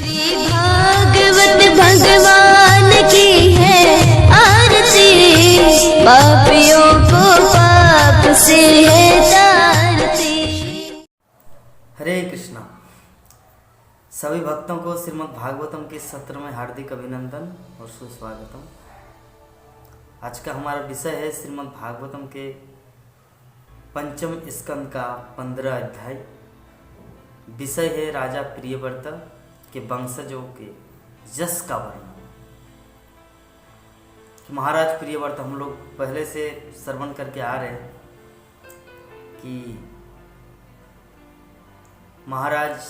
श्री भागवत भगवान की है आरती, पापियों को पाप से है तारती। हरे कृष्णा। सभी भक्तों को श्रीमद् भागवतम के सत्र में हार्दिक अभिनंदन और सुस्वागतम। आज का हमारा विषय है श्रीमद् भागवतम के पंचम स्कंद का 15 अध्याय। विषय है राजा प्रियव्रत के वंशजों के यश का वर्णन। महाराज प्रियव्रत हम लोग पहले से श्रवण करके आ रहे हैं कि महाराज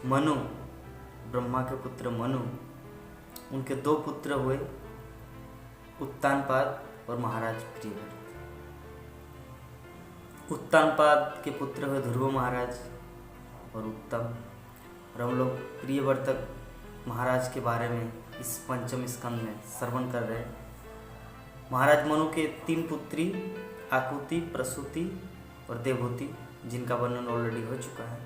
मनु, ब्रह्मा के पुत्र मनु, उनके 2 पुत्र हुए, उत्तानपाद और महाराज प्रियव्रत। उत्तानपाद के पुत्र हुए ध्रुव महाराज और उत्तम। और हम लोग प्रियव्रत महाराज के बारे में इस पंचम स्कंद में श्रवण कर रहे हैं। महाराज मनु के 3 पुत्री आकुति, प्रसूति और देवहूति, जिनका वर्णन ऑलरेडी हो चुका है,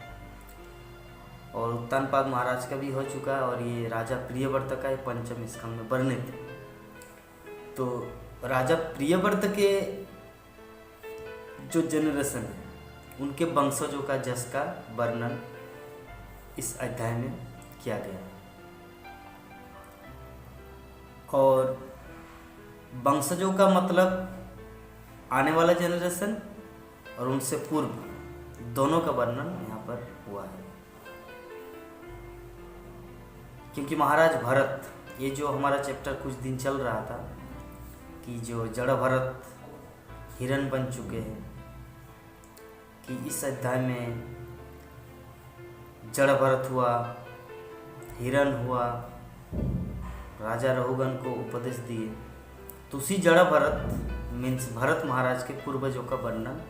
और उत्तानपाद महाराज का भी हो चुका है, और ये राजा प्रियव्रत का पंचम स्कंद में वर्णित है। तो राजा प्रियव्रत के जो जनरेशन है, उनके वंशजों का जस का वर्णन इस अध्याय में किया गया है। और वंशजों का मतलब आने वाला जनरेशन और उनसे पूर्व दोनों का वर्णन यहाँ पर हुआ है। क्योंकि महाराज भरत, ये जो हमारा चैप्टर कुछ दिन चल रहा था कि जो जड़ भरत हिरण बन चुके हैं, कि इस अध्याय में जड़ भरत हुआ, हिरण हुआ, राजा रघुगण को उपदेश दिए। तो उसी जड़ भरत मीन्स भरत महाराज के पूर्वजों का वर्णन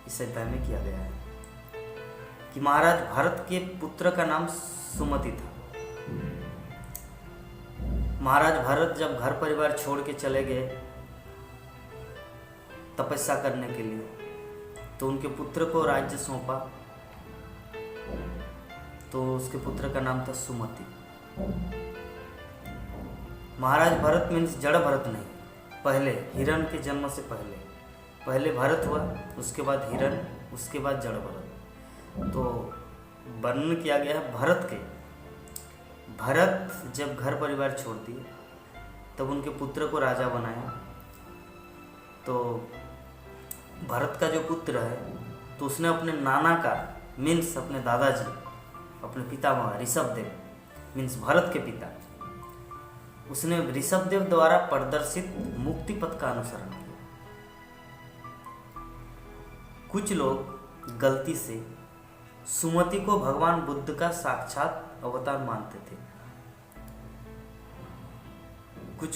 इस अध्याय में किया गया है। कि महाराज भरत के पुत्र का नाम सुमति था। महाराज भरत जब घर परिवार छोड़ के चले गए तपस्या करने के लिए, तो उनके पुत्र को राज्य सौंपा। तो उसके पुत्र का नाम था सुमति। महाराज भरत मीन्स जड़ भरत नहीं, पहले हिरण के जन्म से पहले भरत हुआ, उसके बाद हिरण, उसके बाद जड़ भरत। तो वर्णन किया गया है भरत के। भरत जब घर परिवार छोड़ दिए तब उनके पुत्र को राजा बनाया। तो भरत का जो पुत्र है, तो उसने अपने नाना का मीन्स अपने दादाजी, अपने पितामह ऋषभदेव मीन्स भरत के पिता, उसने ऋषभदेव द्वारा प्रदर्शित मुक्ति पथ का अनुसरण किया। कुछ लोग गलती से सुमति को भगवान बुद्ध का साक्षात अवतार मानते थे।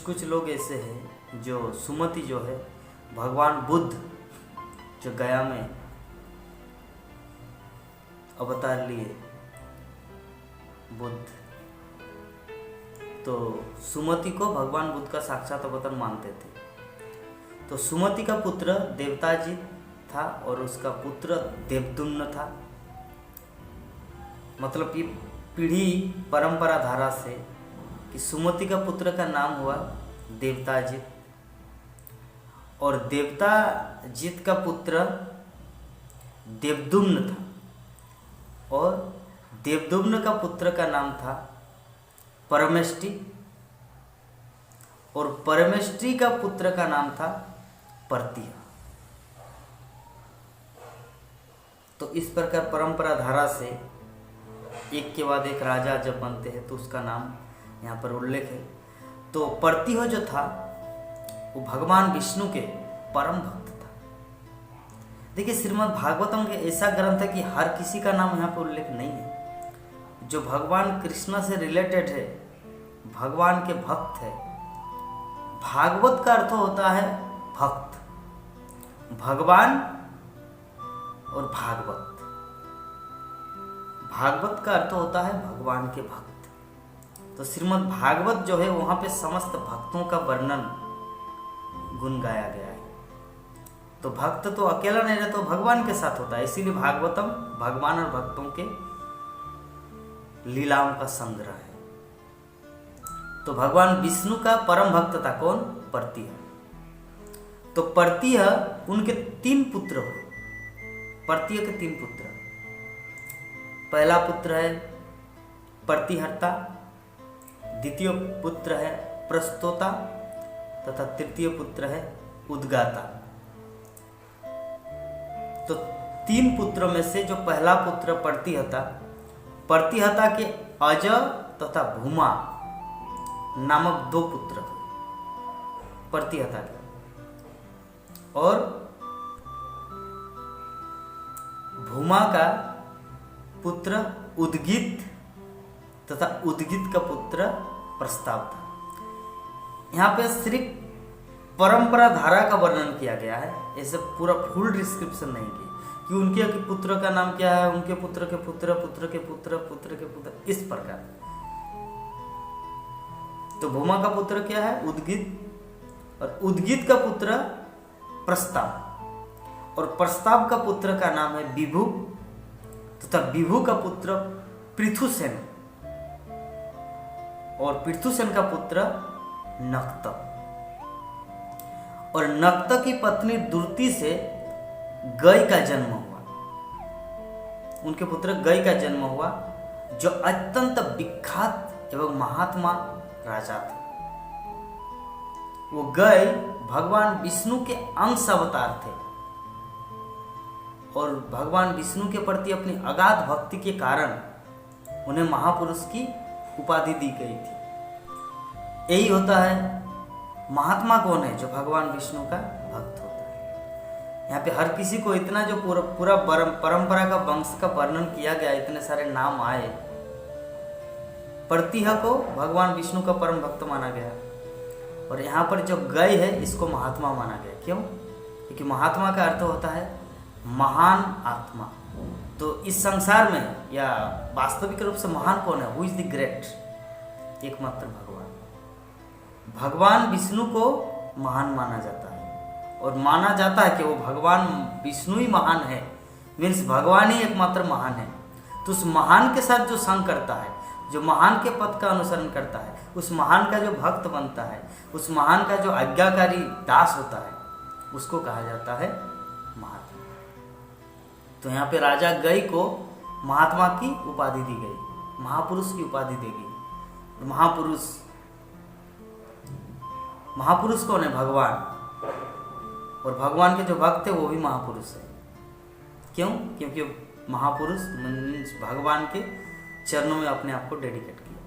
कुछ लोग ऐसे हैं जो सुमति जो है भगवान बुद्ध जो गया में अवतार लिए बुद्ध, तो सुमति को भगवान बुद्ध का साक्षात अवतार मानते थे। तो सुमति का पुत्र देवताजी था और उसका पुत्र देवदुम्न था। मतलब कि पीढ़ी परंपरा धारा से कि सुमति का पुत्र का नाम हुआ देवताजित, और देवताजित का पुत्र देवदुम्न था, और देवदुम्न का पुत्र का नाम था परमेष्टि, और परमेष्टि का पुत्र का नाम था पर्तिया। तो इस प्रकार परंपरा धारा से एक के बाद एक राजा जब बनते हैं तो उसका नाम यहाँ पर उल्लेख है। तो पर्तिह जो था वो भगवान विष्णु के परम भक्त था। देखिए, श्रीमद् भागवतम के ऐसा ग्रंथ है कि हर किसी का नाम यहाँ पर उल्लेख नहीं है। जो भगवान कृष्ण से रिलेटेड है, भगवान के भक्त है। भागवत का अर्थ होता है भक्त, भगवान और भागवत। भागवत का अर्थ होता है भगवान के भक्त। तो श्रीमद् भागवत जो है वहां पे समस्त भक्तों का वर्णन गुण गाया गया है। तो भक्त तो अकेला नहीं रहता, तो भगवान के साथ होता है। इसीलिए भागवतम भगवान और भक्तों के लीलाओं का संग्रह है। तो भगवान विष्णु का परम भक्त था कौन? पर्तिह। तो पर्तिह उनके 3 पुत्र हुए। पर्तिह के 3 पुत्र। पहला पुत्र है प्रतिहर्ता, द्वितीय पुत्र है प्रस्तोता तथा तृतीय पुत्र है उद्गाता। तो 3 पुत्रों में से जो पहला पुत्र प्रतिहता के अज तथा भूमा नामक 2 पुत्र थे प्रतिहता के, और भूमा का पुत्र उद्गीत तथा उद्गीत का पुत्र प्रस्ताव था। यहाँ पे सिर्फ परंपरा धारा का वर्णन किया गया है, ऐसे पूरा फुल डिस्क्रिप्शन नहीं किया कि उनके पुत्र का नाम क्या है, उनके पुत्र के पुत्र, पुत्र के पुत्र, पुत्र के पुत्र, इस प्रकार। तो भूमा का पुत्र क्या है? उद्गीत, और उद्गीत का पुत्र प्रस्ताव, और प्रस्ताव का पुत्र का नाम है विभु तथा विभु का पुत्र पृथुसेन, और पृथुसेन का पुत्र नक्त, और नक्त की पत्नी दुर्ति से गय का जन्म हुआ। उनके पुत्र गय का जन्म हुआ, जो अत्यंत विख्यात एवं महात्मा राजा थे। वो गय भगवान विष्णु के अंश अवतार थे, और भगवान विष्णु के प्रति अपनी अगाध भक्ति के कारण उन्हें महापुरुष की उपाधि दी गई थी। यही होता है महात्मा कौन है? जो भगवान विष्णु का भक्त होता है। यहाँ पे हर किसी को इतना जो पूरा परंपरा का वंश का वर्णन किया गया, इतने सारे नाम आए। प्रतिह को भगवान विष्णु का परम भक्त माना गया, और यहाँ पर जो गय है इसको महात्मा माना गया। क्यों? क्योंकि महात्मा का अर्थ होता है महान आत्मा। तो इस संसार में या वास्तविक रूप से महान कौन है? Who is the great? एकमात्र भगवान विष्णु को महान माना जाता है, और माना जाता है कि वो भगवान विष्णु ही महान है, मीन्स भगवान ही एकमात्र महान है। तो उस महान के साथ जो संग करता है, जो महान के पथ का अनुसरण करता है, उस महान का जो भक्त बनता है, उस महान का जो आज्ञाकारी दास होता है, उसको कहा जाता है महात्मा। तो यहाँ पे राजा गय को महात्मा की उपाधि दी गई, महापुरुष की उपाधि दी गई। महापुरुष कौन है? भगवान, और भगवान के जो भक्त है वो भी महापुरुष है। क्यों? क्योंकि महापुरुष मीन्स भगवान के चरणों में अपने आप को डेडिकेट किया।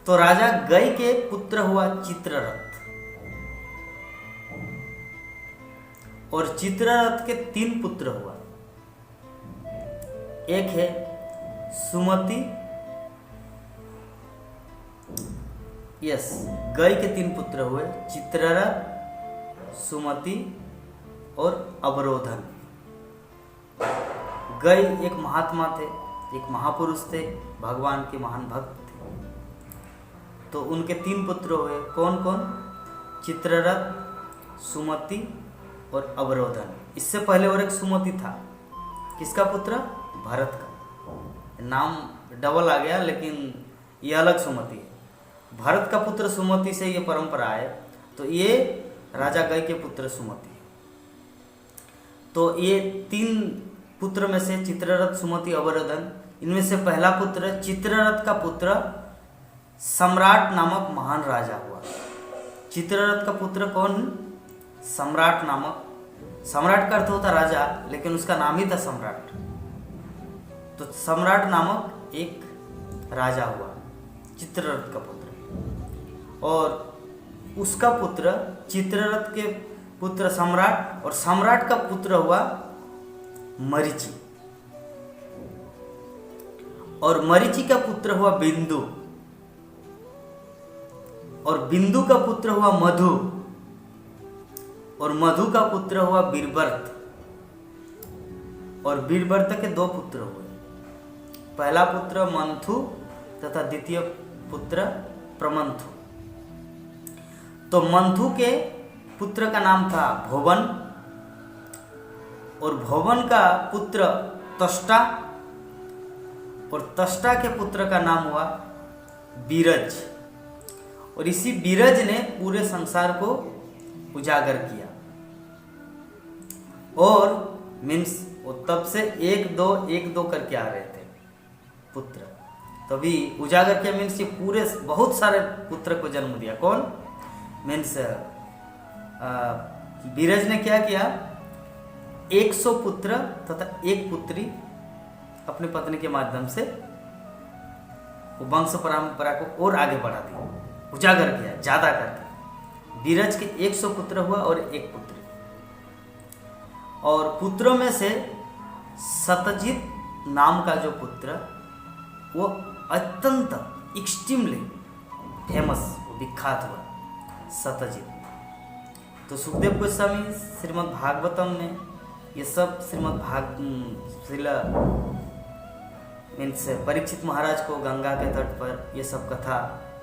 तो राजा गय के पुत्र हुआ चित्ररथ, और चित्ररथ के 3 पुत्र हुआ। एक है सुमति, यस, गय के 3 पुत्र हुए, चित्ररथ, सुमति और अवरोधन। गय एक महात्मा थे, एक महापुरुष थे, भगवान के महान भक्त थे। तो उनके 3 पुत्र हुए। कौन कौन? चित्ररथ, सुमति और अवरोधन। इससे पहले और एक सुमति था। किसका पुत्र? भरत का। नाम डबल आ गया, लेकिन ये अलग सुमति है। भरत का पुत्र सुमति से ये परंपरा है, तो ये राजा गय के पुत्र सुमति है। तो ये 3 पुत्र में से चित्ररथ, सुमति, अवरोधन, इनमें से पहला पुत्र चित्ररथ का पुत्र सम्राट नामक महान राजा हुआ। चित्ररथ का पुत्र कौन? सम्राट नामक। सम्राट का अर्थ होता राजा, लेकिन उसका नाम ही था सम्राट। तो सम्राट नामक एक राजा हुआ चित्ररथ का पुत्र, और उसका पुत्र चित्ररथ के पुत्र सम्राट, और सम्राट का पुत्र हुआ मरीचि, और मरीचि का पुत्र हुआ बिंदु, और बिंदु का पुत्र हुआ मधु, और मधु का पुत्र हुआ बीरबर्त, और बीरबर्त के 2 पुत्र हुए। पहला पुत्र मंथु तथा द्वितीय पुत्र प्रमंथु। तो मंथु के पुत्र का नाम था भोवन, और भोवन का पुत्र तष्टा, और तष्टा के पुत्र का नाम हुआ बीरज। और इसी बीरज ने पूरे संसार को उजागर किया। और मीन्स वो तब से एक दो करके आ रहे थे पुत्र, तभी उजागर किया मीन्स ये पूरे बहुत सारे पुत्र को जन्म दिया। कौन? मीन्स बीरज ने क्या किया, 100 पुत्र तथा एक पुत्री अपनी पत्नी के माध्यम से वो वंश परंपरा को और आगे बढ़ा दी, उजागर किया ज्यादा करके। बीरज के 100 पुत्र हुआ और एक पुत्री, और पुत्रों में से सतजित नाम का जो पुत्र वो अत्यंत एक्सट्रीमली फेमस, विख्यात हुआ सतजित। तो सुखदेव गोस्वामी श्रीमद् भागवतम में ये सब मीन्स परीक्षित महाराज को गंगा के तट पर ये सब कथा,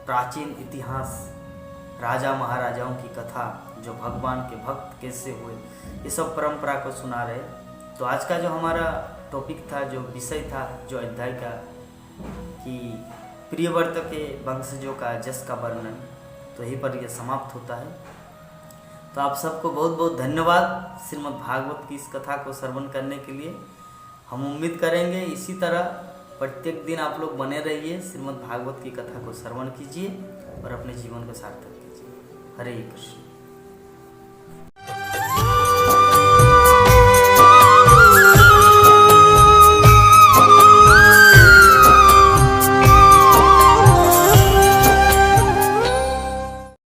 प्राचीन इतिहास, राजा महाराजाओं की कथा, जो भगवान के भक्त कैसे हुए, ये सब परंपरा को सुना रहे। तो आज का जो हमारा टॉपिक था, जो विषय था, जो अध्याय का, कि प्रियव्रत के वंशजों का जस का वर्णन, तो यहीं पर यह समाप्त होता है। तो आप सबको बहुत बहुत धन्यवाद श्रीमद् भागवत की इस कथा को श्रवण करने के लिए। हम उम्मीद करेंगे इसी तरह प्रत्येक दिन आप लोग बने रहिए, श्रीमद् भागवत की कथा को श्रवण कीजिए और अपने जीवन को सार्थक कीजिए। हरे कृष्ण।